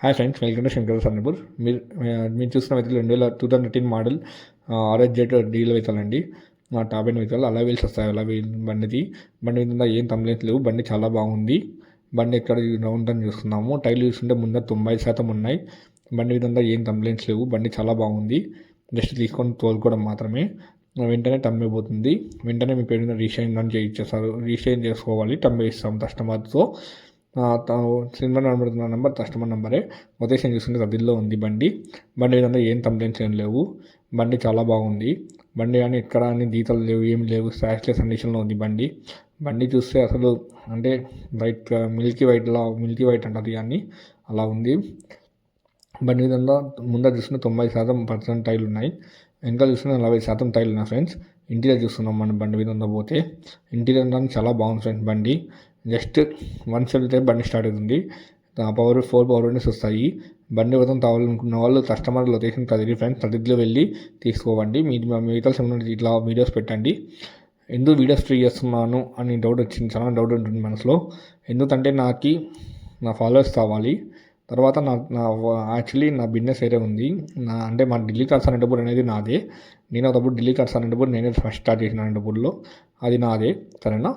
Hi friends, welcome to Shankar Sannapur. మీరు చూసిన vehicle 2018 model RSZ deal vehicle అండి. టాప్ ఎండ్ వెహికల్ అలా వీల్స్ వస్తాయి. అలా వీల్ బండి మీద ఏం కంప్లైంట్స్ లేవు. బండి చాలా బాగుంది. బండి ఎక్కడ రౌండ్ అని చూస్తున్నాము. టైర్లు చూస్తుంటే ముందర 90% ఉన్నాయి. బండి మీద ఏం కంప్లైంట్స్ లేవు. బండి చాలా బాగుంది. జస్ట్ తీసుకొని తోలుకోవడం మాత్రమే. వెంటనే టమ్మైపోతుంది. వెంటనే మీ పేరు మీద రిజిస్ట్రేషన్ చేసుకోవాలి. టమ్మే ఇస్తాం కస్టమర్తో. సినిమా కనబడుతున్న నెంబర్ కస్టమర్ నెంబరే. లొకేషన్ చూస్తుంటే రద్దీలో ఉంది బండి మీద ఏం కంప్లైంట్స్ ఏం లేవు. బండి చాలా బాగుంది. బండి కానీ ఎక్కడ అని గీతలు లేవు, ఏం లేవు. స్క్రాచ్లెస్ కండిషన్లో ఉంది బండి చూస్తే అసలు అంటే మిల్కీ వైట్ అంటారు కానీ అలా ఉంది. బండి మీద ముందర చూస్తున్న 90% టైర్లు ఉన్నాయి. వెనకాల చూస్తున్న 40% టైర్లు ఉన్నాయి ఫ్రెండ్స్. ఇంటీరియర్ చూస్తున్నాం మనం బండి మీద పోతే. ఇంటీరియర్ చాలా బాగుంది ఫ్రెండ్స్. బండి జస్ట్ 170 బండి స్టార్ట్ అవుతుంది. 4 పవర్ విండోస్ వస్తాయి. బండి మొత్తం కావాలనుకున్న వాళ్ళు కస్టమర్ లొకేషన్ కదిలి ఫ్రెండ్స్ కదిరిలో వెళ్ళి తీసుకోవండి. వెహికల్స్ ఏమైనా ఇట్లా వీడియోస్ పెట్టండి. ఎందుకు వీడియోస్ ఫ్రీ చేస్తున్నాను అని డౌట్ వచ్చింది. చాలా డౌట్ ఉంటుంది మనసులో. ఎందుకంటే నా ఫాలోవర్స్ కావాలి. తర్వాత యాక్చువల్లీ నా బిజినెస్ వేరే ఉంది. అంటే మా ఢిల్లీ కార్స్ అనేటప్పుడు అనేది నాదే. నేను ఒకప్పుడు ఢిల్లీ కార్స్ అనేటప్పుడు నేనే ఫస్ట్ స్టార్ట్ చేసిన అనేటప్పుడులో అది నాదే. సరేనా?